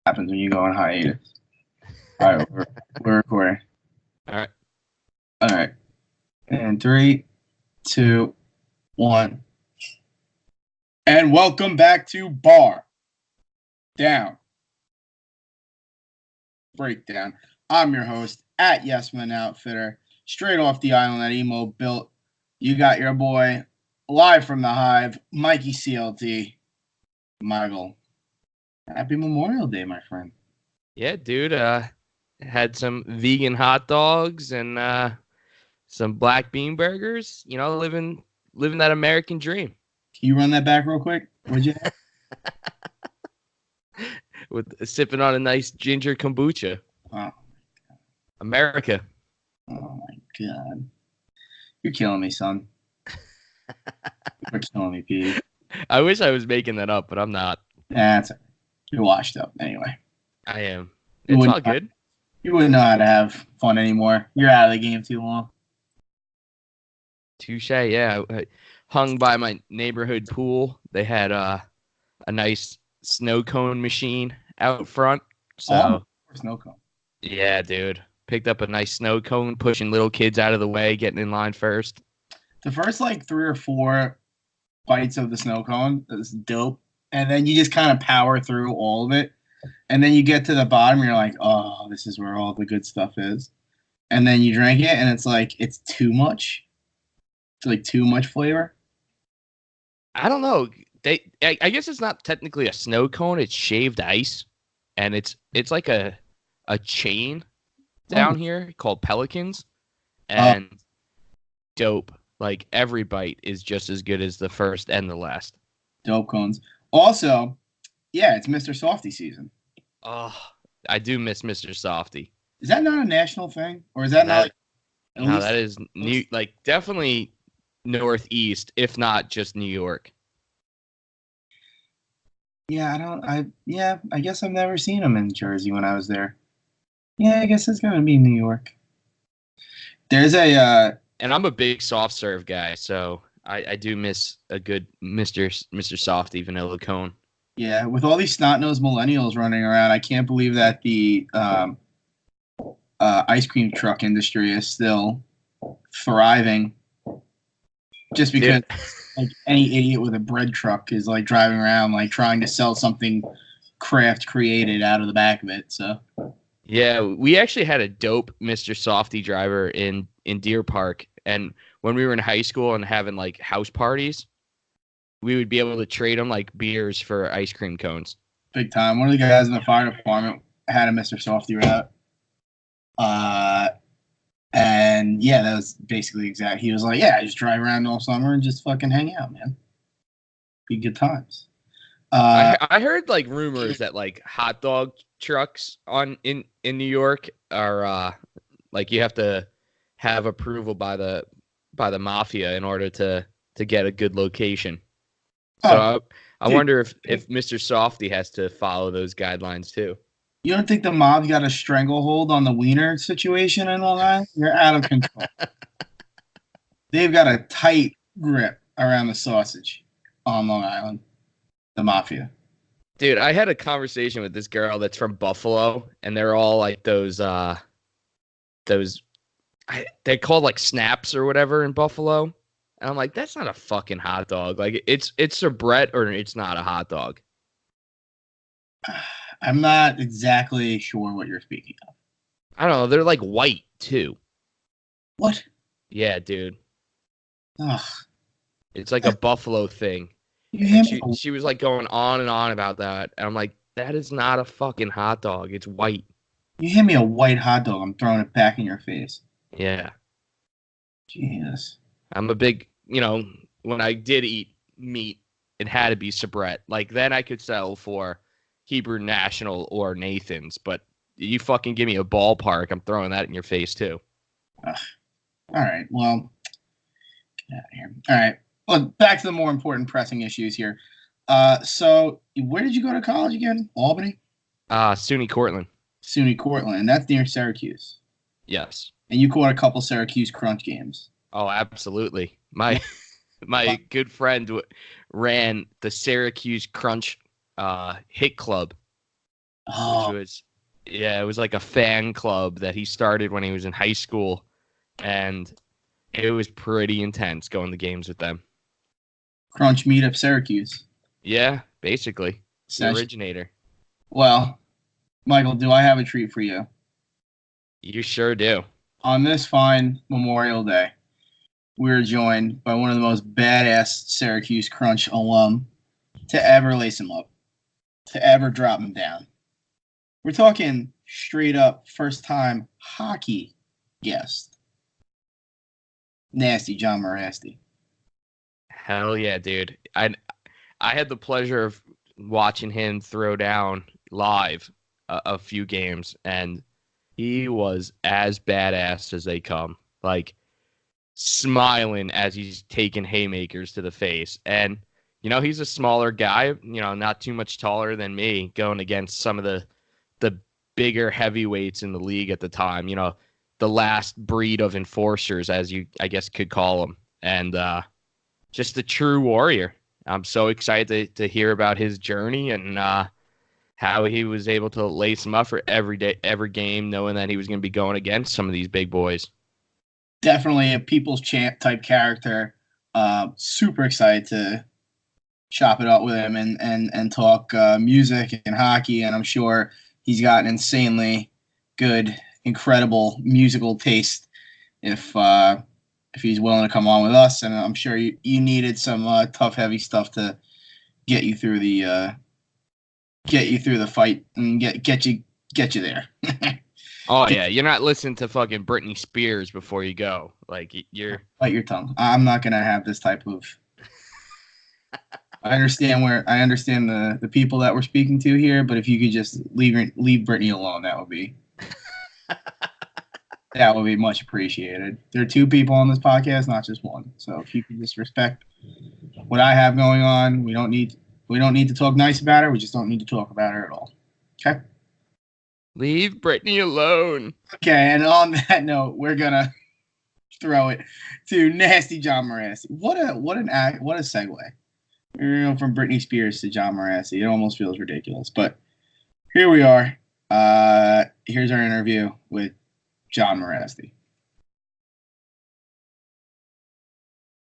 happens when you go on hiatus. All right, we're recording. All right. All right. And 3, 2, 1. And welcome back to Bar Down Breakdown. I'm your host at Yesman Outfitter, straight off the island that Emo built. You got your boy live from the Hive, Mikey CLT. Michael, happy Memorial Day, my friend. Yeah, dude. Had some vegan hot dogs and some black bean burgers. You know, living that American dream. Can you run that back real quick? What'd you have? With sipping on a nice ginger kombucha. Oh. America. Oh my God. You're killing me, son. You're killing me, Pete. I wish I was making that up, but I'm not. That's right. You're washed up anyway. I am. It's all good. You wouldn't know how to have fun anymore. You're out of the game too long. Touche. Yeah. I hung by my neighborhood pool. They had a nice snow cone machine out front. So snow cone. Yeah, dude. Picked up a nice snow cone, pushing little kids out of the way, getting in line first. The first 3 or 4 bites of the snow cone is dope. And then you just kind of power through all of it. And then you get to the bottom, you're like, oh, this is where all the good stuff is. And then you drink it, and it's like, it's too much. It's like too much flavor. I don't know. I guess it's not technically a snow cone. It's shaved ice. And it's like a chain down here called Pelicans. And dope. Like, every bite is just as good as the first and the last. Dope cones. Also, yeah, it's Mr. Softy season. Oh, I do miss Mr. Softy. Is that not a national thing? Or is that not like... No, that is new, like, definitely Northeast, if not just New York. Yeah, I guess I've never seen them in Jersey when I was there. Yeah, I guess it's going to be New York. There's a... And I'm a big soft serve guy, so I do miss a good Mr. Softy vanilla cone. Yeah, with all these snot-nosed millennials running around, I can't believe that the ice cream truck industry is still thriving. Just because like any idiot with a bread truck is like driving around like trying to sell something craft created out of the back of it. So yeah, we actually had a dope Mr. Softy driver in Deer Park, and when we were in high school and having like house parties, we would be able to trade them like beers for ice cream cones. Big time. One of the guys in the fire department had a Mr. Softy route. And yeah, that was basically exact. He was like, yeah, I just drive around all summer and just fucking hang out, man. Be good times. I heard like rumors that like hot dog trucks in New York are like you have to have approval by the mafia in order to get a good location. So I wonder if Mr. Softy has to follow those guidelines too. You don't think the mob's got a stranglehold on the wiener situation in Long Island? You're out of control. They've got a tight grip around the sausage on Long Island. The mafia. Dude, I had a conversation with this girl that's from Buffalo, and they're all like they're called like snaps or whatever in Buffalo. And I'm like, that's not a fucking hot dog. Like, it's a Brett or it's not a hot dog. I'm not exactly sure what you're speaking of. I don't know. They're like white too. What? Yeah, dude. Ugh. It's like a Buffalo thing. She was like going on and on about that. And I'm like, that is not a fucking hot dog. It's white. You hand me a white hot dog, I'm throwing it back in your face. Yeah. Jesus. I'm a big, when I did eat meat, it had to be Sabrett. Like, then I could settle for Hebrew National or Nathan's, but you fucking give me a ballpark, I'm throwing that in your face too. All right, well, get out of here. All right, well, back to the more important pressing issues here. So where did you go to college again? Albany? SUNY Cortland. SUNY Cortland, and that's near Syracuse. Yes. And you caught a couple Syracuse Crunch games. Oh, absolutely. My good friend ran the Syracuse Crunch hit club which Oh, was, yeah, it was like a fan club that he started when he was in high school, and it was pretty intense going to games with them. Crunch Meetup Syracuse. Yeah, basically the Essentially. originator. Well, Michael, do I have a treat for you? You sure do. On this fine Memorial Day, we are joined by one of the most badass Syracuse Crunch alum to ever lace him up, to ever drop him down. We're talking straight up first time hockey guest. Nasty John Mrisaty. Hell yeah, dude. I had the pleasure of watching him throw down live a few games, and he was as badass as they come. Like smiling as he's taking haymakers to the face. And he's a smaller guy, not too much taller than me, going against some of the bigger heavyweights in the league at the time. The last breed of enforcers, as you I guess could call them, and just a true warrior. I'm so excited to hear about his journey and how he was able to lace him up for every game, knowing that he was going to be going against some of these big boys. Definitely a people's champ type character. Super excited to chop it up with him and talk music and hockey. And I'm sure he's got an insanely good, incredible musical taste if he's willing to come on with us. And I'm sure you needed some tough, heavy stuff to get you through the fight and get you there. Oh yeah, you're not listening to fucking Britney Spears before you go. Like you're. Bite your tongue. I'm not gonna have this type of. I understand the people that we're speaking to here, but if you could just leave Britney alone, that would be much appreciated. There are two people on this podcast, not just one. So if you could just respect what I have going on, we don't need to talk nice about her. We just don't need to talk about her at all. Okay. Leave Britney alone. Okay, and on that note, we're gonna throw it to Nasty John Mrisaty. What a segue. From Britney Spears to John Mrisaty. It almost feels ridiculous, but here we are. Here's our interview with John Mrisaty.